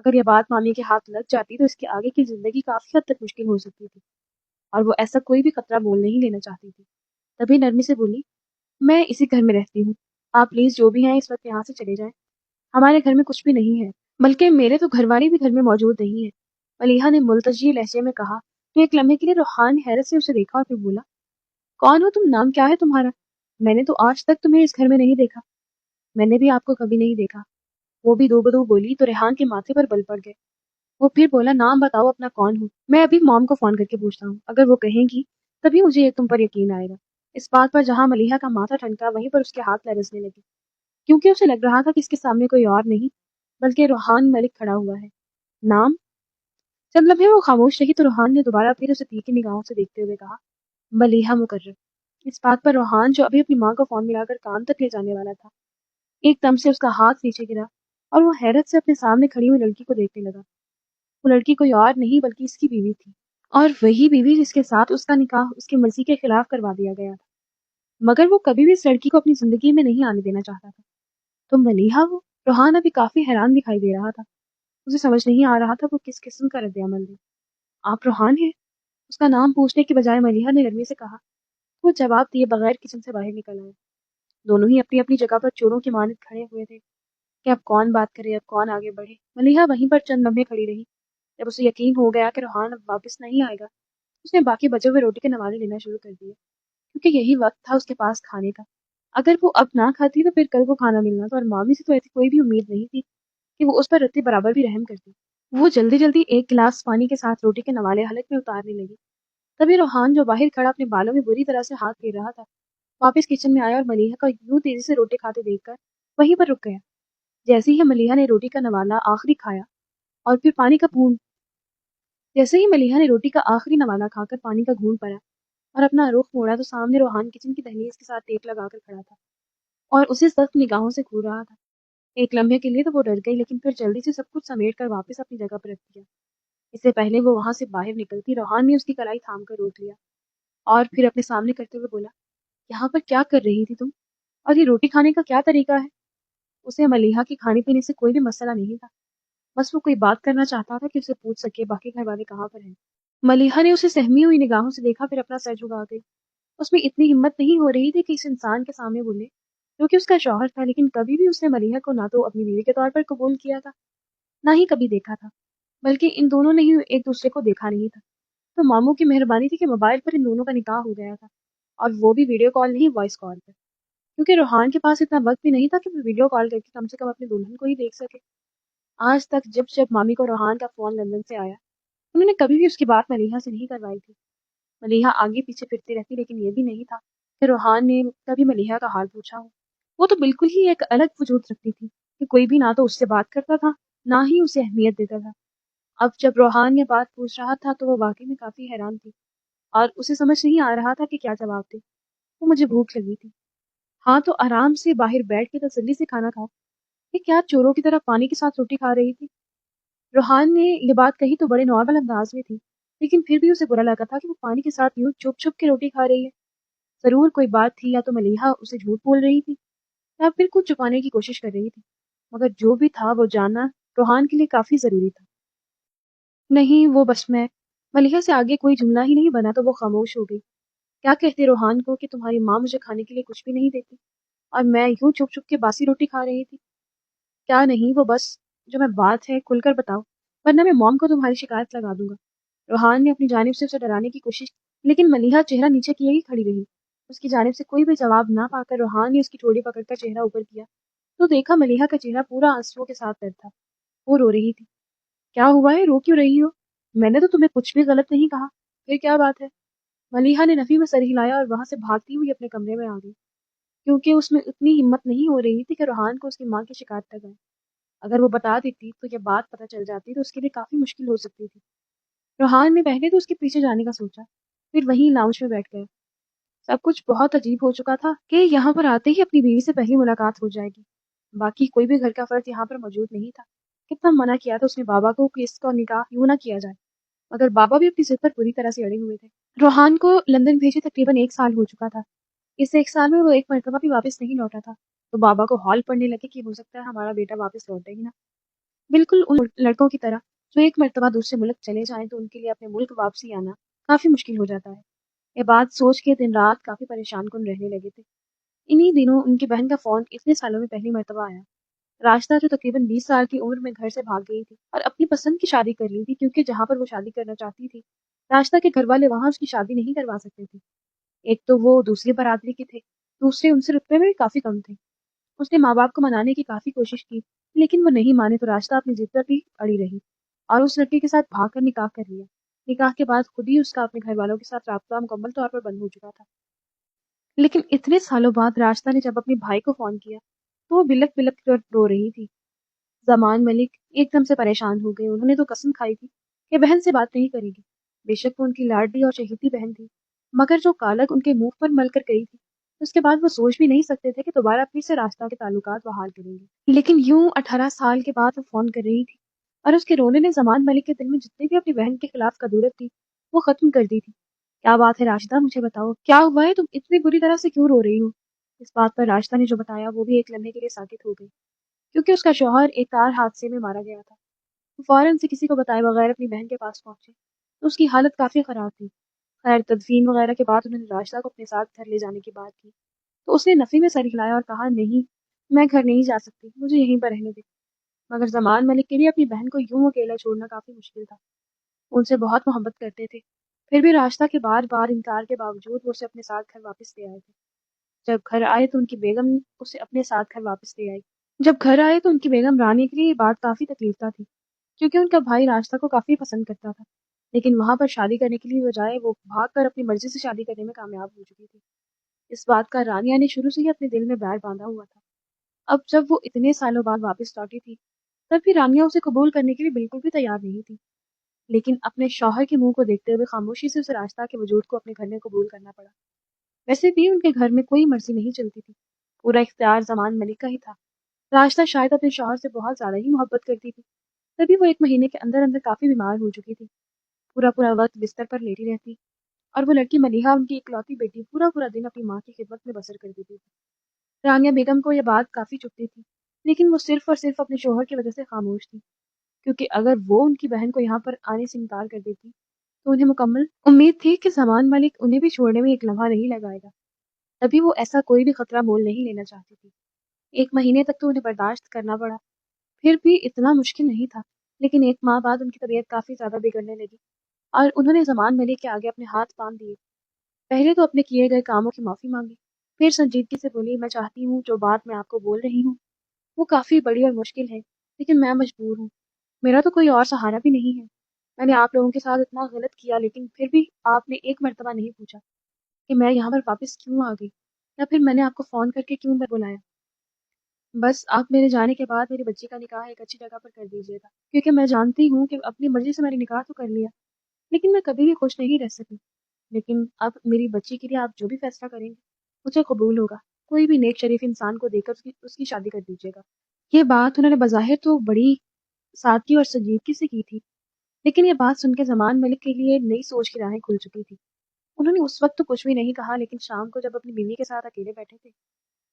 اگر یہ بات مامی کے ہاتھ لگ جاتی تو اس کے آگے کی زندگی کافی حد تک مشکل ہو سکتی تھی، اور وہ ایسا کوئی بھی خطرہ مول نہیں لینا چاہتی تھی۔ تبھی نرمی سے بولی، میں اسی گھر میں رہتی ہوں، آپ پلیز جو بھی ہیں اس وقت یہاں سے چلے جائیں، ہمارے گھر میں کچھ بھی نہیں ہے، بلکہ میرے تو گھر والی بھی گھر میں موجود نہیں ہے۔ ملیحہ نے ملتجی لہجے میں کہا تو ایک لمحے کے لیے روحان حیرت سے اسے دیکھا اور پھر بولا، کون ہو تم، نام کیا ہے تمہارا؟ میں نے تو آج تک تمہیں اس گھر میں نہیں دیکھا۔ میں نے بھی آپ کو کبھی نہیں دیکھا، وہ بھی دو بدو بولی تو ریحان کے ماتھے پر بل پڑ گئے۔ وہ پھر بولا، نام بتاؤ اپنا، کون ہوں؟ میں ابھی مام کو فون کر کے پوچھتا ہوں، اگر وہ کہیں گی تبھی مجھے تم پر یقین آئے گا۔ اس بات پر جہاں ملیحہ کا ماتھا ٹھنکا وہیں پر اس کے ہاتھ لرزنے لگے، کیونکہ اسے لگ رہا تھا کہ اس کے سامنے کوئی اور نہیں بلکہ روحان ملک کھڑا ہوا ہے۔ نام؟ چند لمحے وہ خاموش رہی تو روحان نے دوبارہ پھر اسے تیکھی نگاہوں سے دیکھتے ہوئے کہا، ملیحہ مقرر۔ اس بات پر روحان جو ابھی اپنی ماں کو فون ملا کر کان تک لے جانے والا تھا، ایک دم سے اس کا ہاتھ نیچے گرا اور وہ حیرت سے اپنے سامنے کھڑی ہوئی لڑکی کو دیکھنے لگا۔ وہ لڑکی کوئی اور نہیں بلکہ اس کی بیوی تھی، اور وہی بیوی جس کے ساتھ اس کا نکاح اس کی مرضی کے خلاف کروا دیا گیا تھا، مگر وہ کبھی بھی اس لڑکی کو اپنی زندگی میں نہیں آنے دینا چاہتا تھا۔ تو ملیحہ وہ؟ روحان ابھی کافی حیران دکھائی دے رہا تھا، اسے سمجھ نہیں آ رہا تھا وہ کس قسم کا رد عمل دے۔ آپ روحان ہیں؟ اس کا نام پوچھنے کے بجائے ملیحہ نے نرمی سے کہا۔ وہ جواب دیے بغیر کچن سے باہر نکل آئے۔ دونوں ہی اپنی اپنی جگہ پر چوروں کی مانند کھڑے ہوئے تھے کہ اب کون بات کرے، اب کون آگے بڑھے۔ ملیحہ وہیں پر چند لمحے کھڑی رہی۔ جب اسے یقین ہو گیا کہ روحان اب واپس نہیں آئے گا، اس نے باقی بچے ہوئے روٹی کے نوالے لینا شروع کر دیے، کیونکہ یہی وقت تھا اس کے پاس کھانے کا۔ اگر وہ اب نہ کھاتی تو پھر کل کو کھانا ملنا تھا، اور مامی سے تو ایسی کوئی بھی امید نہیں تھی کہ وہ اس پر رتی برابر بھی رحم کرتی۔ وہ جلدی جلدی ایک گلاس پانی کے ساتھ روٹی کے نوالے حلق میں اتارنے لگی۔ تبھی روحان جو باہر کھڑا اپنے بالوں میں بری طرح سے ہاتھ پھیر رہا تھا، واپس کچن میں آیا اور ملیحہ کو یوں تیزی سے روٹی کھاتے دیکھ کر وہیں پر رک گیا۔ جیسے ہی ملیحہ نے روٹی کا نوالا آخری کھایا اور پھر پانی کا گھونٹ جیسے ہی ملیحہ نے روٹی کا آخری نوالا کھا کر پانی کا گھونٹ پڑا اور اپنا رخ موڑا تو سامنے روحان کچن کی دہلیز کے ساتھ ٹیک لگا کر کھڑا تھا اور اسے سخت نگاہوں سے گھور رہا تھا۔ ایک لمحے کے لیے تو وہ ڈر گئی، لیکن پھر جلدی سے سب کچھ سمیٹ کر واپس اپنی جگہ پر رکھ دیا۔ اس سے پہلے وہ وہاں سے باہر نکلتی، روحان نے اس کی کلائی تھام کر روک لیا اور پھر اپنے سامنے کرتے ہوئے بولا، یہاں پر کیا کر رہی تھی تم؟ اور یہ روٹی کھانے کا کیا طریقہ ہے؟ اسے ملیحہ کے کھانے پینے سے کوئی بھی مسئلہ نہیں تھا، بس وہ کوئی بات کرنا چاہتا تھا کہ اسے پوچھ سکے باقی گھر والے کہاں پر ہیں۔ ملیحہ نے اسے سہمی ہوئی نگاہوں سے دیکھا، پھر اپنا سر جھکا گئی۔ اس میں اتنی ہمت نہیں ہو رہی تھی کہ اس انسان کے سامنے بولے جو کہ اس کا شوہر تھا، لیکن کبھی بھی اس نے ملیحہ کو نہ تو اپنی بیوی کے طور پر قبول کیا تھا، نہ ہی کبھی دیکھا تھا، بلکہ ان دونوں نے ہی ایک دوسرے کو دیکھا نہیں تھا۔ تو ماموں کی مہربانی تھی کہ موبائل پر ان دونوں کا نکاح ہو گیا تھا، اور وہ بھی ویڈیو کال نہیں، وائس کال پر، کیونکہ روحان کے پاس اتنا وقت بھی نہیں تھا کہ وہ ویڈیو کال کر کے کم سے کم اپنے دلہن کو ہی دیکھ سکے۔ آج تک جب جب مامی کو روحان کا فون لندن سے آیا، انہوں نے کبھی بھی اس کی بات ملیحہ سے نہیں کروائی تھی۔ ملیحہ آگے پیچھے پھرتی رہتی، لیکن یہ بھی نہیں تھا کہ روحان نے کبھی ملیحہ کا حال پوچھا ہو۔ وہ تو بالکل ہی ایک الگ وجود رکھتی تھی کہ کوئی بھی نہ تو اس سے بات کرتا تھا، نہ ہی اسے اہمیت دیتا تھا۔ اب جب روحان یہ بات پوچھ رہا تھا تو وہ واقعی میں کافی حیران تھی، اور اسے سمجھ نہیں آ رہا تھا کہ کیا جواب دے۔ وہ مجھے بھوک لگی تھی۔ ہاں تو آرام سے باہر بیٹھ کے تسلی سے کھانا کھاؤ، یہ کیا چوروں کی طرح پانی کے ساتھ روٹی کھا رہی تھی؟ روحان نے یہ بات کہی تو بڑے نارمل انداز میں تھی، لیکن پھر بھی اسے برا لگا تھا کہ وہ پانی کے ساتھ یوں چھپ چھپ کے روٹی کھا رہی ہے۔ ضرور کوئی بات تھی، یا تو ملیحہ اسے جھوٹ بول رہی تھی یا پھر کچھ چھپانے کی کوشش کر رہی تھی، مگر جو بھی تھا وہ جاننا روحان کے لیے کافی ضروری تھا۔ نہیں، وہ بس میں ملیحہ سے آگے کوئی جملہ ہی نہیں بنا تو وہ خاموش ہو گئی۔ کیا کہتے روحان کو کہ تمہاری ماں مجھے کھانے کے لیے کچھ بھی نہیں دیتی اور میں یوں چھپ چھپ کے باسی روٹی کھا رہی تھی؟ کیا نہیں، وہ بس جو میں بات ہے کھل کر بتاؤ، ورنہ میں مام کو تمہاری شکایت لگا دوں گا۔ روحان نے اپنی جانب سے اسے ڈرانے کی کوشش، لیکن ملیحہ چہرہ نیچے کیے ہی کھڑی رہی۔ اس کی جانب سے کوئی بھی جواب نہ پا کر روحان نے اس کی ٹھوڑی پکڑ کر چہرہ اوپر کیا تو دیکھا ملیحہ کا چہرہ پورا آنسوؤں کے ساتھ تر تھا۔ وہ رو رہی تھی۔ کیا ہوا ہے، رو کیوں رہی ہو؟ میں نے تو تمہیں کچھ بھی غلط نہیں کہا، پھر کیا بات ہے؟ ملیحہ نے نفی میں سر ہلایا اور وہاں سے بھاگتی ہوئی اپنے کمرے میں آ گئی، کیونکہ اس میں اتنی ہمت نہیں ہو رہی تھی کہ روحان کو اس کی ماں کی شکایت تک آئے۔ اگر وہ بتا دیتی تو یہ بات پتہ چل جاتی تو اس کے لیے کافی مشکل ہو سکتی تھی۔ روحان نے پہلے تو اس کے پیچھے جانے کا سوچا، پھر وہیں لاؤنج میں بیٹھ گیا۔ سب کچھ بہت عجیب ہو چکا تھا کہ یہاں پر آتے ہی اپنی بیوی سے پہلی ملاقات ہو جائے گی۔ باقی کوئی بھی گھر کا فرد یہاں پر موجود نہیں تھا۔ کتنا منع کیا تھا اس نے بابا کو کہ اس کا نکاح یوں نہ کیا جائے، مگر بابا بھی اپنی ضد پر پوری طرح سے اڑے ہوئے تھے۔ روحان کو لندن بھیجے تقریباً 1 سال ہو چکا تھا۔ اس 1 سال میں وہ ایک مرتبہ بھی واپس نہیں لوٹا تھا، تو بابا کو ہال پڑنے لگے کہ ہو سکتا ہے ہمارا بیٹا واپس لوٹے ہی نہ۔ بالکل ان لڑکوں کی طرح جو ایک مرتبہ دوسرے ملک چلے جائیں تو ان کے لیے اپنے ملک واپسی آنا کافی مشکل ہو جاتا ہے۔ یہ بات سوچ کے دن رات کافی پریشان کن رہنے لگے تھے۔ انہی دنوں ان کی بہن کا فون اتنے سالوں میں پہلی مرتبہ آیا۔ راشدہ جو تقریباً 20 سال کی عمر میں گھر سے بھاگ گئی تھی اور اپنی پسند کی شادی کر لی تھی، کیونکہ جہاں پر وہ شادی کرنا چاہتی تھی راشدہ کے گھر والے وہاں اس کی شادی نہیں کروا سکتے تھے۔ ایک تو وہ دوسری برادری کے تھے، دوسرے ان سے رتبے میں بھی کافی کم تھے۔ اس نے ماں باپ کو منانے کی کافی کوشش کی، لیکن وہ نہیں مانے تو راشدہ اپنی ضد پر بھی اڑی رہی اور اس لڑکے کے ساتھ بھاگ کر نکاح کر لیا۔ نکاح کے بعد خود ہی اس کا اپنے گھر والوں کے ساتھ رابطہ مکمل طور پر بند ہو چکا تھا۔ لیکن اتنے سالوں بعد راشدہ نے جب اپنے بھائی کو فون کیا تو وہ بلک بلک کر رو رہی تھی۔ زمان ملک ایک دم سے پریشان ہو گئے۔ انہوں نے تو قسم کھائی تھی کہ بہن سے بات نہیں کرے گی۔ بے شک وہ ان کی لاڈلی اور چہیتی بہن تھی، مگر جو کالک ان کے منہ پر مل کر گئی تھی اس کے بعد وہ سوچ بھی نہیں سکتے تھے کہ دوبارہ پھر سے راستہ کے تعلقات بحال کریں گے۔ لیکن یوں 18 سال کے بعد وہ فون کر رہی تھی اور اس کے رونے نے زمان ملک کے دل میں جتنی بھی اپنی بہن کے خلاف قدورت تھی وہ ختم کر دی تھی۔ کیا بات ہے راشدہ، مجھے بتاؤ کیا ہوا ہے، تم اتنی بری طرح سے کیوں رو رہی ہو؟ اس بات پر راشدہ نے جو بتایا وہ بھی ایک لمحے کے لیے ساکت ہو گئی، کیونکہ اس کا شوہر ایک کار حادثے میں مارا گیا تھا۔ وہ فوراً سے کسی کو بتائے بغیر اپنی بہن کے پاس پہنچے تو اس کی حالت کافی خراب تھی۔ خیر تدفین وغیرہ کے بعد انہوں نے راشدہ کو اپنے ساتھ گھر لے جانے کی بات کی تو اس نے نفی میں سر ہلایا اور کہا نہیں، میں گھر نہیں جا سکتی، مجھے یہیں پر رہنے دے۔ مگر زمان ملک کے لیے اپنی بہن کو یوں اکیلا چھوڑنا کافی مشکل تھا۔ ان سے بہت محبت کرتے تھے، پھر بھی راشدہ کے بار بار انکار کے باوجود وہ اسے اپنے ساتھ گھر واپس لے آئے تھے۔ جب گھر آئے تو ان کی بیگم اسے اپنے ساتھ گھر واپس لے آئی۔ جب گھر آئے تو ان کی بیگم رانی کے لیے یہ بات کافی تکلیف دہ تھی، کیونکہ ان کا بھائی راشدہ کو کافی پسند کرتا تھا، لیکن وہاں پر شادی کرنے کے لیے بجائے وہ بھاگ کر اپنی مرضی سے شادی کرنے میں کامیاب ہو چکی تھی۔ اس بات کا رانیہ نے شروع سے ہی اپنے دل میں بیڑ باندھا ہوا تھا۔ اب جب وہ اتنے سالوں بعد واپس لوٹی تھی تب بھی رانیہ اسے قبول کرنے کے لیے بالکل بھی تیار نہیں تھی، لیکن اپنے شوہر کے منہ کو دیکھتے ہوئے خاموشی سے اسے راستہ کے وجود کو اپنے گھر میں قبول کرنا پڑا۔ ویسے بھی ان کے گھر میں کوئی مرضی نہیں چلتی تھی، پورا اختیار زمان ملک کا ہی تھا۔ راشدہ شاید اپنے شوہر سے بہت زیادہ ہی محبت کرتی تھی، تبھی وہ 1 مہینے کے اندر اندر کافی بیمار ہو چکی تھی۔ پورا وقت بستر پر لیٹی رہتی اور وہ لڑکی ملیحہ ان کی اکلوتی بیٹی پورا دن اپنی ماں کی خدمت میں بسر کر دیتی تھی۔ رانیہ بیگم کو یہ بات کافی چبھتی تھی، لیکن وہ صرف اور صرف اپنے شوہر کی وجہ سے خاموش تھی، کیونکہ اگر وہ ان کی بہن کو یہاں پر آنے سے انکار کر دیتی تو انہیں مکمل امید تھی کہ زمان ملک انہیں بھی چھوڑنے میں ایک لمحہ نہیں لگائے گا۔ تبھی وہ ایسا کوئی بھی خطرہ مول نہیں لینا چاہتی تھی۔ 1 مہینے تک تو انہیں برداشت کرنا پڑا، پھر بھی اتنا مشکل نہیں تھا، لیکن 1 ماہ بعد ان کی طبیعت کافی زیادہ بگڑنے لگی اور انہوں نے زمان ملک کے آگے اپنے ہاتھ باندھ دیے۔ پہلے تو اپنے کیے گئے کاموں کی معافی مانگی، پھر سنجیدگی سے بولی میں چاہتی ہوں جو بات میں آپ کو بول رہی ہوں وہ کافی بڑی اور مشکل ہے، لیکن میں مجبور ہوں، میرا تو کوئی اور سہارا بھی نہیں ہے۔ میں نے آپ لوگوں کے ساتھ اتنا غلط کیا، لیکن پھر بھی آپ نے ایک مرتبہ نہیں پوچھا کہ میں یہاں پر واپس کیوں آ گئی، یا پھر میں نے آپ کو فون کر کے کیوں بلایا۔ بس آپ میرے جانے کے بعد میری بچی کا نکاح ایک اچھی جگہ پر کر دیجیے گا، کیونکہ میں جانتی ہوں کہ اپنی مرضی سے میں نے نکاح تو کر لیا، لیکن میں کبھی بھی خوش نہیں رہ سکی۔ لیکن اب میری بچی کے لیے آپ جو بھی فیصلہ کریں گے مجھے قبول ہوگا، کوئی بھی نیک شریف انسان کو دے کر اس کی شادی کر دیجیے گا۔ یہ بات انہوں نے بظاہر تو بڑی سادگی اور سنجیدگی سے کی تھی، لیکن یہ بات سن کے زمان ملک کے لیے نئی سوچ کی راہیں کھل چکی تھی۔ انہوں نے اس وقت تو کچھ بھی نہیں کہا، لیکن شام کو جب اپنی بیوی کے ساتھ اکیلے بیٹھے تھے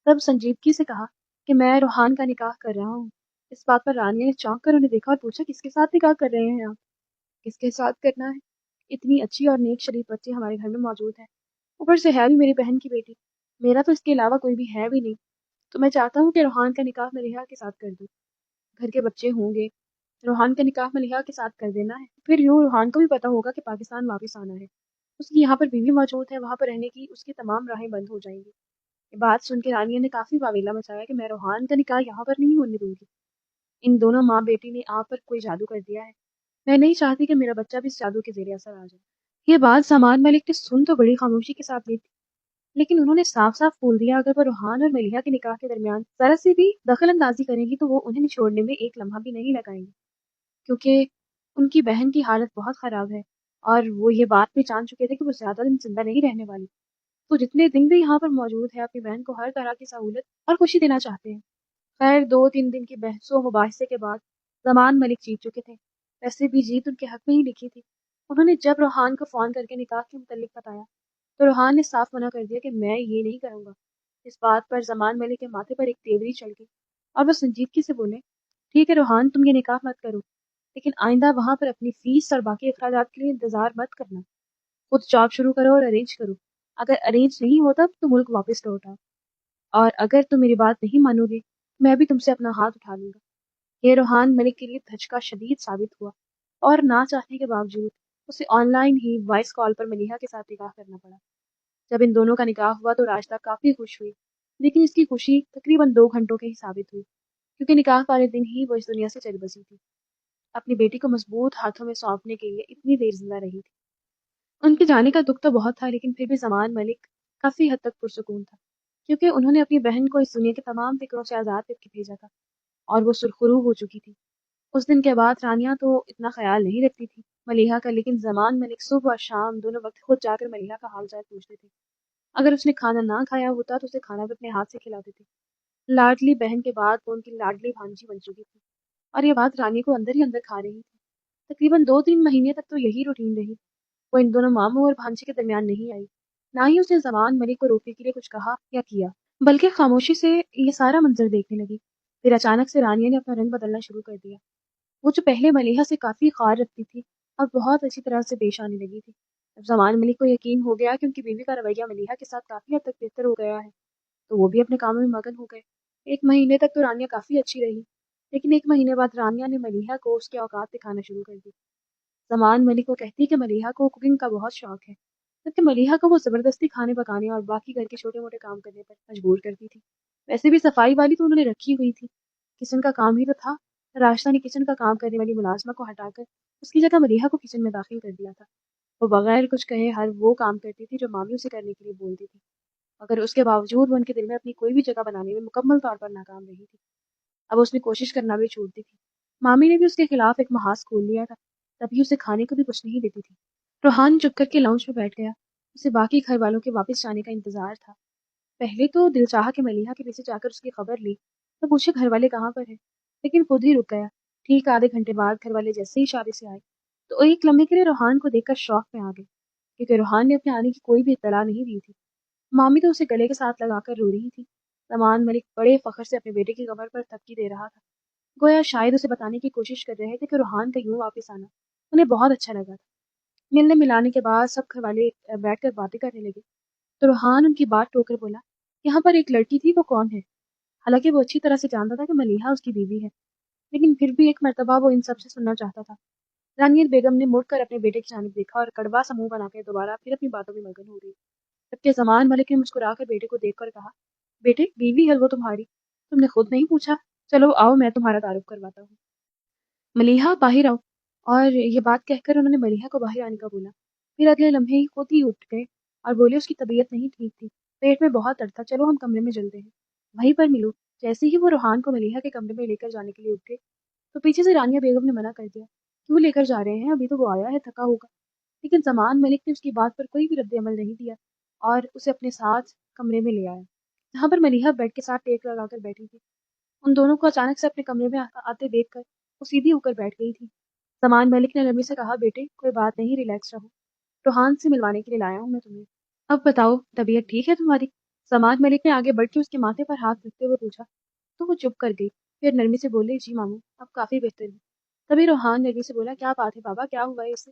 تب سنجیدگی سے کہا کہ میں روحان کا نکاح کر رہا ہوں۔ اس بات پر رانیہ نے چونک کر انہیں دیکھا اور پوچھا کس کے ساتھ نکاح کر رہے ہیں آپ؟ کس کے ساتھ کرنا ہے؟ اتنی اچھی اور نیک شریف بچی ہمارے گھر میں موجود ہے، اوپر سے ہے بھی میری بہن کی بیٹی، میرا تو اس کے علاوہ کوئی بھی ہے بھی نہیں، تو میں چاہتا ہوں کہ روحان کا نکاح ملیحہ کے ساتھ کر دوں، گھر کے بچے ہوں گے، روحان کا نکاح ملیحہ کے ساتھ کر دینا ہے، پھر یوں روحان کو بھی پتا ہوگا کہ پاکستان واپس آنا ہے، اس کی یہاں پر بیوی موجود ہے، وہاں پر رہنے کی اس کی تمام راہیں بند ہو جائیں گی۔ یہ بات سن کے رانیہ نے کافی واویلا مچایا کہ میں روحان کا نکاح یہاں پر نہیں ہونے دوں گی، ان دونوں ماں بیٹی نے آپ پر کوئی جادو کر دیا ہے، میں نہیں چاہتی کہ میرا بچہ بھی اس جادو کے زیر اثر آ جائے۔ یہ بات سامان ملک نے سن تو بڑی خاموشی کے ساتھ لی تھی، لیکن انہوں نے صاف صاف بول دیا اگر وہ روحان اور ملیحہ کے نکاح کے درمیان ذرا سی بھی دخل اندازی کریں گی تو وہ انہیں چھوڑنے میں ایک لمحہ بھی نہیں لگائیں گے، کیونکہ ان کی بہن کی حالت بہت خراب ہے اور وہ یہ بات بھی جان چکے تھے کہ وہ زیادہ دن زندہ نہیں رہنے والی، تو جتنے دن بھی یہاں پر موجود ہے اپنی بہن کو ہر طرح کی سہولت اور خوشی دینا چاہتے ہیں۔ خیر 2-3 دن کی بحث و مباحثے کے بعد زمان ملک جیت چکے تھے، ویسے بھی جیت ان کے حق میں ہی لکھی تھی۔ انہوں نے جب روحان کو فون کر کے نکاح کے متعلق بتایا تو روحان نے صاف منع کر دیا کہ میں یہ نہیں کروں گا۔ اس بات پر زمان ملک کے ماتھے پر ایک تیوری چڑھ گئی اور وہ سنجیدگی سے بولے ٹھیک ہے روحان، تم یہ نکاح مت کرو، لیکن آئندہ وہاں پر اپنی فیس اور باقی اخراجات کے لیے انتظار مت کرنا، خود جاب شروع کرو اور ارینج کرو، اگر ارینج نہیں ہوتا تو ملک واپس لوٹ آؤ، اور اگر تم میری بات نہیں مانو گے میں بھی تم سے اپنا ہاتھ اٹھا لوں گا۔ یہ روحان ملک کے لیے دھچکا شدید ثابت ہوا، اور نہ چاہنے کے باوجود اسے آن لائن ہی وائس کال پر ملیحہ کے ساتھ نکاح کرنا پڑا۔ جب ان دونوں کا نکاح ہوا تو راجدہ کافی خوش ہوئی، لیکن اس کی خوشی تقریباً 2 گھنٹوں کے ہی ثابت ہوئی، کیونکہ نکاح والے دن ہی وہ اس دنیا سے چلی بسی تھی۔ اپنی بیٹی کو مضبوط ہاتھوں میں سونپنے کے لیے اتنی دیر زندہ رہی تھی۔ ان کے جانے کا دکھ تو بہت تھا، لیکن پھر بھی زمان ملک کافی حد تک پرسکون تھا، کیونکہ انہوں نے اپنی بہن کو اس دنیا کے تمام فکروں سے آزاد کر کے بھیجا تھا، اور وہ سرخرو ہو چکی تھی۔ اس دن کے بعد رانیہ تو اتنا خیال نہیں رکھتی تھی ملیحہ کا، لیکن زمان ملک صبح اور شام دونوں وقت خود جا کر ملیحہ کا حال چال پوچھتے تھے۔ اگر اس نے کھانا نہ کھایا ہوتا تو اسے کھانا بھی اپنے ہاتھ سے کھلاتے تھے۔ لاڈلی بہن کے بعد وہ ان کی لاڈلی بھانجی بن چکی تھی، اور یہ بات رانی کو اندر ہی اندر کھا رہی تھی۔ تقریباً 2-3 مہینے تک تو یہی روٹین رہی۔ وہ ان دونوں ماموں اور بھانجی کے درمیان نہیں آئی، نہ ہی اس نے زمان ملک کو روکنے کے لیے کچھ کہا یا کیا، بلکہ خاموشی سے یہ سارا منظر دیکھنے لگی۔ پھر اچانک سے رانیہ نے اپنا رنگ بدلنا شروع کر دیا۔ وہ جو پہلے ملیحہ سے کافی خار رکھتی تھی اب بہت اچھی طرح سے پیش آنے لگی تھی۔ اب زمان ملک کو یقین ہو گیا کہ ان کی بیوی کا رویہ ملیحہ کے ساتھ کافی حد تک بہتر ہو گیا ہے، تو وہ بھی اپنے کاموں میں مگن ہو گئے۔ 1 مہینے تک تو رانیہ کافی اچھی رہی، لیکن 1 مہینے بعد رانیہ نے ملیحہ کو اس کے اوقات دکھانا شروع کر دی۔ زمان ملک کو کہتی کہ ملیحہ کو کوکنگ کا بہت شوق ہے، جبکہ ملیحہ کو وہ زبردستی کھانے پکانے اور باقی گھر کے چھوٹے موٹے کام کرنے پر مجبور کرتی تھی۔ ویسے بھی صفائی والی تو انہوں نے رکھی ہوئی تھی، کچن کا کام ہی تو تھا۔ راشدہ نے کچن کا کام کرنے والی ملازمہ کو ہٹا کر اس کی جگہ ملیحہ کو کچن میں داخل کر دیا تھا۔ وہ بغیر کچھ کہے ہر وہ کام کرتی تھی جو مامی اسے کرنے کے لیے بولتی تھی، مگر اس کے باوجود وہ ان کے دل میں اپنی کوئی بھی جگہ بنانے میں مکمل طور پر ناکام رہی تھی۔ اب اس نے کوشش کرنا بھی چھوڑ دی تھی۔ مامی نے بھی اس کے خلاف ایک محاذ کھول لیا تھا، تبھی اسے کھانے کو بھی کچھ نہیں دیتی تھی۔ روحان چپ کر کے لاؤنج میں بیٹھ گیا، اسے باقی گھر والوں کے واپس جانے کا انتظار تھا۔ پہلے تو دل چاہا کہ ملیحہ کے پیچھے جا کر اس کی خبر لی تو پوچھے گھر والے کہاں پر ہیں، لیکن خود ہی رک گیا۔ ٹھیک آدھے گھنٹے بعد گھر والے جیسے ہی اشارے سے آئے تو ایک لمحے کے لیے روحان کو دیکھ کر شوق میں آ گئے، کیونکہ روحان نے اپنے آنے کی کوئی بھی اطلاع نہیں دی تھی۔ مامی تو اسے گلے کے ساتھ لگا کر رو رہی تھی۔ زمان ملک بڑے فخر سے اپنے بیٹے کی کمر پر تھپکی دے رہا تھا، گویا شاید اسے بتانے کی کوشش کر رہے تھے کہ روحان کا یوں واپس آنا انہیں بہت اچھا لگا تھا۔ ملنے ملانے کے بعد سب گھر والے بیٹھ کر باتیں کرنے لگے تو روحان ان کی بات ٹوک کر بولا، یہاں پر ایک لڑکی تھی، وہ کون ہے؟ حالانکہ وہ اچھی طرح سے جانتا تھا کہ ملیحہ اس کی بیوی ہے، لیکن پھر بھی ایک مرتبہ وہ ان سب سے سننا چاہتا تھا۔ رانیت بیگم نے مڑ کر اپنے بیٹے کی جانب دیکھا اور کڑوا سا منہ بنا کر دوبارہ پھر اپنی باتوں میں مگن ہو گئی، جبکہ زمان ملک نے مسکرا کر بیٹے کو دیکھ کر کہا، بیٹے بیوی ہے وہ تمہاری، تم نے خود نہیں پوچھا، چلو آؤ میں تمہارا تعارف کرواتا ہوں۔ ملیحہ باہر آؤ، اور یہ بات کہہ کر انہوں نے ملیحہ کو باہر آنے کا بولا۔ پھر اگلے لمحے ہی خود ہی اٹھ گئے اور بولے اس کی طبیعت نہیں ٹھیک تھی، پیٹ میں بہت درد تھا، چلو ہم کمرے میں چلتے ہیں، وہیں پر ملو۔ جیسے ہی وہ روحان کو ملیحہ کے کمرے میں لے کر جانے کے لیے اٹھے تو پیچھے سے رانیہ بیگم نے منع کر دیا، کیوں لے کر جا رہے ہیں، ابھی تو وہ آیا ہے، تھکا ہوگا۔ لیکن زمان ملک نے اس کی بات پر کوئی بھی رد عمل نہیں دیا اور اسے اپنے ساتھ کمرے میں لے آیا، جہاں پر ملیحہ بیڈ کے ساتھ ٹیک لگا کر بیٹھی تھی۔ ان دونوں کو اچانک سے اپنے کمرے میں آتے دیکھ کر وہ سیدھی ہو کر بیٹھ گئی تھی۔ زمان ملک نے نرمی سے کہا، بیٹے کوئی بات نہیں، ریلیکس رہو، روحان سے ملوانے کے لیے لایا ہوں میں تمہیں، اب بتاؤ طبیعت ٹھیک ہے تمہاری؟ زمان ملک نے آگے بڑھ کے اس کے ماتھے پر ہاتھ رکھتے ہوئے پوچھا تو وہ چپ کر گئی، پھر نرمی سے بولے، جی ماموں اب کافی بہتر ہے۔ تبھی روحان نرمی سے بولا، کیا بات ہے بابا، کیا ہوا ہے اسے؟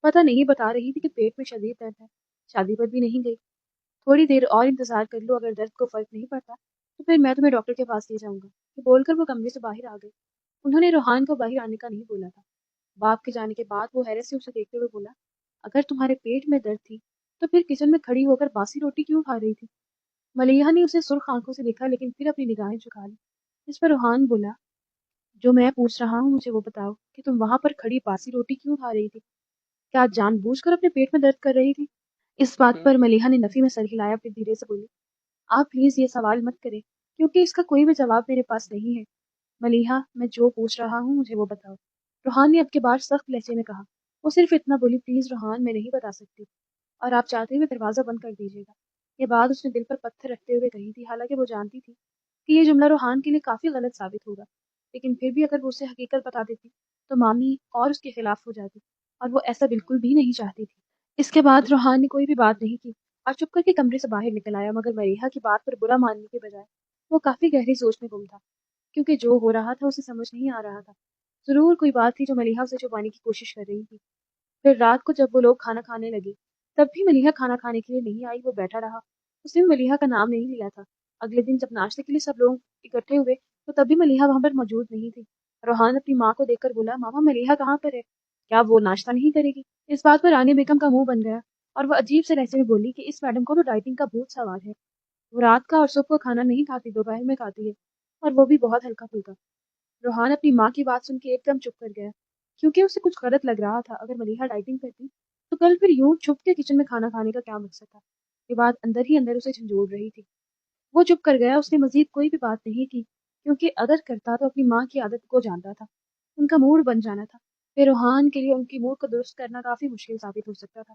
پتہ نہیں، بتا رہی تھی کہ پیٹ میں شدید درد ہے، شادی پر بھی نہیں گئی، تھوڑی دیر اور انتظار کر لو، اگر درد کو فرق نہیں پڑتا تو پھر میں تمہیں ڈاکٹر کے پاس لے جاؤں گا۔ یہ بول کر وہ کمرے سے باہر آ گئی۔ انہوں نے روحان کو باہر آنے کا نہیں بولا تھا۔ باپ کے جانے کے بعد وہ حیرت سے اسے دیکھتے ہوئے بولا، اگر تمہارے پیٹ میں درد تھی تو پھر کچن میں کھڑی ہو کر باسی روٹی کیوں کھا رہی تھی؟ ملیحہ نے اسے سرخ آنکھوں سے دیکھا، لیکن پھر اپنی نگاہیں جھکا لی۔ اس پر روحان بولا، جو میں پوچھ رہا ہوں مجھے وہ بتاؤ کہ تم وہاں پر کھڑی باسی روٹی کیوں کھا رہی تھی؟ کیا جان بوجھ کر اپنے پیٹ میں درد کر رہی تھی؟ اس بات پر ملیحہ نے نفی میں سر ہلایا، پھر دھیرے سے بولی، آپ پلیز یہ سوال مت کریں، کیونکہ اس کا کوئی بھی جواب میرے پاس نہیں ہے۔ ملیحہ میں جو پوچھ رہا ہوں مجھے وہ بتاؤ، روحان نے اب کے بعد سخت لہجے میں کہا۔ وہ صرف اتنا بولی، پلیز روحان میں نہیں بتا سکتی، اور آپ چاہتے ہوئے دروازہ بند کر دیجیے گا۔ یہ بات اس نے دل پر پتھر رکھتے ہوئے کہی تھی، حالانکہ وہ جانتی تھی کہ یہ جملہ روحان کے لیے کافی غلط ثابت ہوگا، لیکن پھر بھی اگر وہ اسے حقیقت بتا دیتی تو مامی اور اس کے خلاف ہو جاتی، اور وہ ایسا بالکل بھی نہیں چاہتی تھی۔ اس کے بعد روحان نے کوئی بھی بات نہیں کی اور چپ کر کے کمرے سے باہر نکل آیا، مگر ملیحہ کی بات پر برا ماننے کے بجائے وہ کافی گہری سوچ میں گم تھا۔ کیونکہ جو ہو رہا تھا اسے سمجھ نہیں آ رہا تھا۔ ضرور کوئی بات تھی جو ملیحہ اسے چھپانے کی کوشش کر رہی تھی۔ پھر رات کو جب وہ لوگ کھانا کھانے لگے تب بھی ملیحہ کھانا کھانے کے لیے نہیں آئی، وہ بیٹھا رہا۔ اس نے بھی ملیحہ کا نام نہیں لیا تھا۔ اگلے دن جب ناشتے کے لیے سب لوگ اکٹھے ہوئے تو تب بھی ملیحہ وہاں پر موجود نہیں تھی۔ روحان اپنی ماں کو دیکھ کر بولا، ماما ملیحہ کہاں پر ہے؟ کیا وہ ناشتہ نہیں کرے گی؟ اس بات پر رانی بیگم کا منہ بن گیا اور وہ عجیب سے لہجے میں بولی کہ اس میڈم کو تو ڈائٹنگ کا بھوت سوار ہے۔ وہ رات کا اور صبح کا کھانا نہیں کھاتی، دوپہر میں کھاتی ہے، اور وہ بھی بہت ہلکا پھلکا۔ روحان اپنی ماں کی بات سن کے ایک دم چپ کر گیا، کیونکہ اسے کچھ غلط لگ رہا تھا۔ اگر ملیحہ ڈائٹنگ کرتی تو کل پھر یوں چھپ کے کچن میں کھانا کھانے کا کیا مقصد تھا؟ یہ بات اندر ہی اندر اسے جھنجھوڑ رہی تھی۔ وہ چپ کر گیا، اس نے مزید کوئی بھی بات نہیں کی، کیونکہ اگر کرتا تو اپنی ماں کی عادت کو جانتا تھا، ان کا موڈ بن جانا تھا۔ پھر روحان کے لیے ان کی موڈ کو درست کرنا کافی مشکل ثابت ہو سکتا تھا،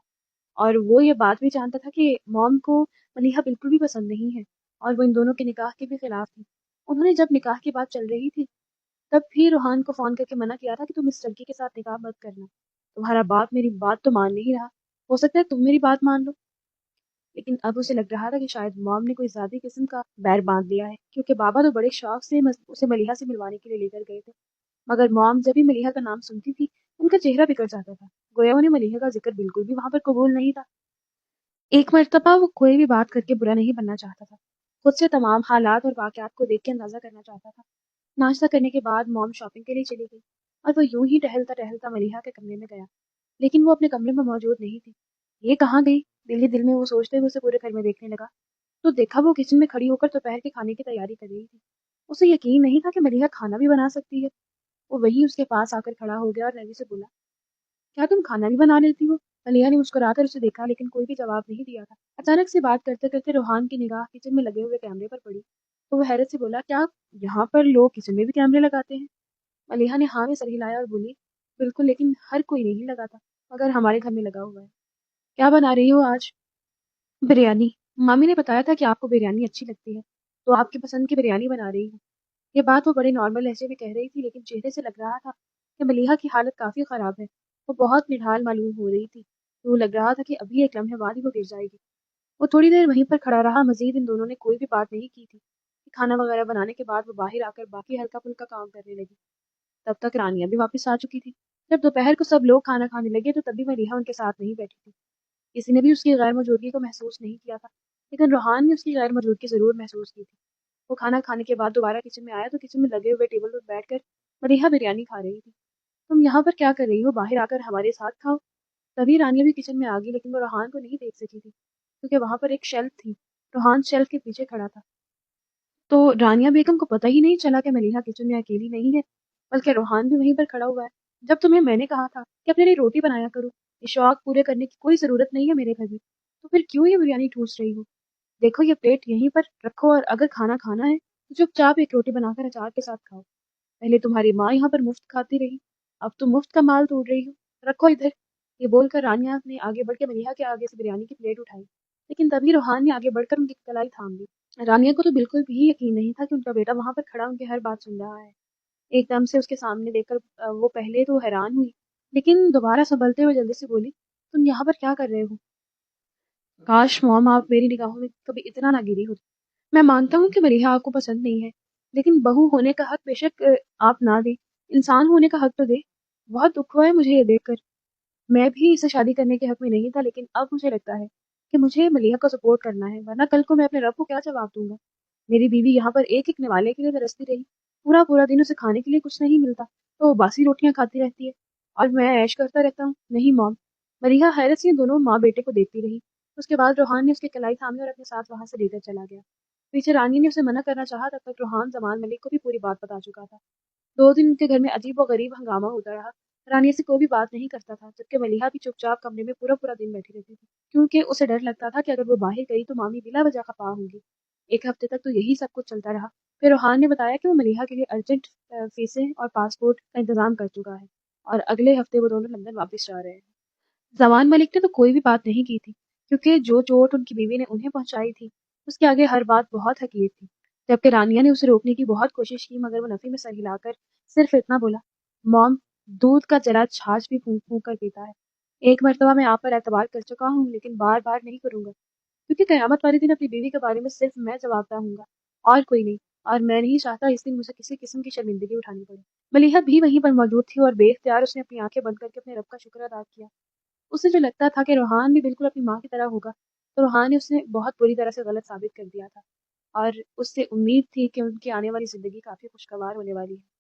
اور وہ یہ بات بھی جانتا تھا کہ موم کو ملیحہ بالکل بھی پسند نہیں ہے، اور وہ ان دونوں کے نکاح کے بھی خلاف تھی۔ انہوں نے جب نکاح کی بات چل رہی تھی تب بھی روحان کو فون کر کے منع کیا تھا کہ تم اس لڑکی کے ساتھ نکاح مت کرنا، تمہارا باپ میری بات تو مان نہیں رہا، ہو سکتا ہے تم میری بات مان لو۔ لیکن اب اسے لگ رہا تھا کہ شاید موم نے کوئی ذاتی قسم کا بیر باندھ لیا ہے، کیونکہ بابا تو بڑے شوق سے اسے ملیحہ سے ملوانے کے لیے لے کر گئے تھے، مگر موم جب بھی ملیحہ کا نام سنتی تھی ان کا چہرہ بگڑ جاتا تھا، گویا انہیں ملیحہ کا ذکر بالکل بھی وہاں پر قبول نہیں تھا۔ ایک مرتبہ وہ کوئی بھی بات کر کے برا نہیں بننا چاہتا تھا، خود سے تمام حالات اور واقعات کو دیکھ کے اندازہ کرنا چاہتا تھا۔ ناشتہ کرنے کے بعد موم شاپنگ کے لیے چلی گئی اور وہ یوں ہی ٹہلتا ٹہلتا ملیحہ کے کمرے میں گیا، لیکن وہ اپنے کمرے میں موجود نہیں تھی۔ یہ کہاں گئی؟ دل ہی دل میں وہ سوچتے ہوئے اسے پورے گھر میں دیکھنے لگا تو دیکھا وہ کچن میں کھڑی ہو کر دوپہر کے کھانے کی تیاری کر رہی تھی۔ اسے یقین نہیں تھا کہ ملیحہ کھانا بھی بنا سکتی ہے۔ وہ وہیں اس کے پاس آ کر کھڑا ہو گیا اور نرمی سے بولا، کیا تم کھانا بھی بنا لیتی ہو؟ ملیحہ نے مسکرا کر اسے دیکھا لیکن کوئی بھی جواب نہیں دیا تھا۔ اچانک سے بات کرتے کرتے روحان کی نگاہ کچن میں لگے ہوئے کیمرے پر پڑی تو وہ حیرت سے بولا، کیا یہاں پر لوگ کچن میں بھی کیمرے لگاتے ہیں؟ ملیحہ نے ہاں میں سر ہلایا اور بولی، بالکل، لیکن ہر کوئی نہیں لگاتا، مگر ہمارے گھر میں لگا ہوا ہے۔ کیا بنا رہی ہو آج؟ بریانی۔ مامی نے بتایا تھا کہ آپ کو بریانی اچھی لگتی ہے، تو آپ کی پسند کی بریانی بنا رہی ہوں۔ یہ بات وہ بڑے نارمل لہجے میں کہہ رہی تھی، لیکن چہرے سے لگ رہا تھا کہ ملیحہ کی حالت کافی خراب ہے۔ وہ بہت نڈھال معلوم ہو رہی تھی، تو لگ رہا تھا کہ ابھی ایک لمحے بعد ہی وہ گر جائے گی۔ وہ تھوڑی دیر وہیں پر کھڑا رہا، مزید ان دونوں نے کوئی بھی بات نہیں کی تھی۔ کھانا وغیرہ بنانے کے بعد وہ باہر آ کر باقی ہلکا پھلکا کام کرنے لگی۔ تب تک رانیہ بھی واپس آ چکی تھی۔ جب دوپہر کو سب لوگ کھانا کھانے لگے تو تب بھی ملیحہ ان کے ساتھ نہیں بیٹھی تھی۔ کسی نے بھی اس کی غیر موجودگی کو محسوس نہیں کیا تھا، لیکن روحان نے اس کی غیر موجودگی ضرور محسوس کی تھی۔ وہ کھانا کھانے کے بعد دوبارہ کچن میں آیا تو کچن میں لگے ہوئے ٹیبل پر بیٹھ کر ملیحہ بریانی کھا رہی تھی۔ تم یہاں پر کیا کر رہی ہو؟ باہر آ کر ہمارے ساتھ کھاؤ۔ تبھی رانیہ بھی کچن میں آ گئی، لیکن وہ روحان کو نہیں دیکھ سکی تھی کیونکہ وہاں پر ایک شیلف تھی۔ روحان شیلف کے پیچھے کھڑا تھا، تو رانیہ بیگم کو پتہ ہی نہیں چلا کہ ملیحہ کچن میں اکیلی نہیں ہے، بلکہ روحان بھی وہیں پر کھڑا ہوا ہے۔ جب تمہیں میں نے کہا تھا کہ اپنے لیے روٹی بنایا کرو، یہ شوق پورے کرنے کی کوئی ضرورت نہیں ہے میرے گھر میں، تو پھر کیوں یہ بریانی ٹھوس رہی ہو؟ دیکھو یہ پلیٹ یہیں پر رکھو، اور اگر کھانا کھانا ہے تو چپ چاپ ایک روٹی بنا کر اچار کے ساتھ کھاؤ۔ پہلے تمہاری ماں یہاں پر مفت کھاتی رہی، اب تم مفت کا مال توڑ رہی ہو، رکھو ادھر۔ یہ بول کر رانیہ نے آگے بڑھ کے ملیحہ کے آگے سے بریانی کی پلیٹ اٹھائی، لیکن تبھی روحان نے آگے بڑھ کر ان کی کلائی تھام لی۔ رانیہ کو تو بالکل بھی یقین نہیں تھا کہ ان کا بیٹا وہاں پر کھڑا ان کی ہر بات سن رہا ہے۔ ایک دم سے اس کے سامنے دیکھ کر وہ پہلے تو حیران ہوئی، لیکن دوبارہ سنبھلتے ہوئے جلدی سے بولی، تم یہاں پر کیا کر رہے ہو؟ کاش موم آپ میری نگاہوں میں کبھی اتنا نہ گری ہوتی۔ میں مانتا ہوں کہ ملیحہ آپ کو پسند نہیں ہے، لیکن بہو ہونے کا حق بے شک آپ نہ دیں، انسان ہونے کا حق تو دے۔ بہت دکھ ہوا ہے مجھے یہ دیکھ کر، میں بھی اسے شادی کرنے کے حق میں نہیں تھا، لیکن اب مجھے لگتا ہے کہ مجھے ملیحہ کو سپورٹ کرنا ہے، ورنہ کل کو میں اپنے رب کو کیا جواب دوں گا؟ میری بیوی یہاں پر ایک ایک نوالے کے لیے ترستی رہی، پورا پورا دن اسے کھانے کے لیے کچھ نہیں ملتا تو وہ باسی روٹیاں کھاتی رہتی ہے اور میں عیش کرتا رہتا ہوں۔ نہیں موم۔ ملیحہ حیرت سے دونوں ماں بیٹے کو دیکھتی رہی۔ اس کے بعد روحان نے اس کی کلائی تھامی اور اپنے ساتھ وہاں سے لے کر چلا گیا۔ پیچھے رانی نے اسے منع کرنا چاہا، تب تک روحان زمان ملک کو بھی پوری بات بتا چکا تھا۔ 2 دن ان کے گھر میں عجیب و غریب ہنگامہ ہوتا رہا۔ رانی سے کوئی بھی بات نہیں کرتا تھا، جبکہ ملیحہ بھی چپ چاپ کمرے میں پورا پورا دن بیٹھی رہتی تھی، کیونکہ اسے ڈر لگتا تھا کہ اگر وہ باہر گئی تو مامی بلا وجہ خفا ہوں گی۔ 1 ہفتے تک تو یہی سب کچھ چلتا رہا۔ پھر روحان نے بتایا کہ وہ ملیحہ کے لیے ارجنٹ فیسیں اور پاسپورٹ کا انتظام کر چکا ہے اور اگلے ہفتے وہ دونوں لندن واپس جا رہے ہیں۔ زمان ملک نے تو کوئی بھی بات نہیں کی تھی، کیونکہ جو چوٹ ان کی بیوی نے انہیں پہنچائی تھی اس کے آگے ہر بات بہت حقیر تھی۔ جبکہ رانیہ نے اسے روکنے کی بہت کوشش کی، مگر وہ نفی میں سر ہلا کر صرف اتنا بولا، موم، دودھ کا جلا چھاچھ بھی پھونک پھونک کر پیتا ہے۔ ایک مرتبہ میں آپ پر اعتبار کر چکا ہوں، لیکن بار بار نہیں کروں گا، کیونکہ قیامت والے دن اپنی بیوی کے بارے میں صرف میں جواب دہ ہوں گا اور کوئی نہیں۔ اور میں نہیں چاہتا اس دن مجھے کسی قسم کی شرمندگی اٹھانی پڑے۔ ملیحہ بھی وہیں پر موجود تھی اور بے اختیار اس نے اپنی آنکھیں بند کر کے اپنے رب کا شکر ادا کیا۔ اسے جو لگتا تھا کہ روحان بھی بالکل اپنی ماں کی طرح ہوگا، تو روحان نے اسے بہت بری طرح سے غلط ثابت کر دیا تھا، اور اس سے امید تھی کہ ان کی آنے والی زندگی کافی خوشگوار ہونے والی ہے۔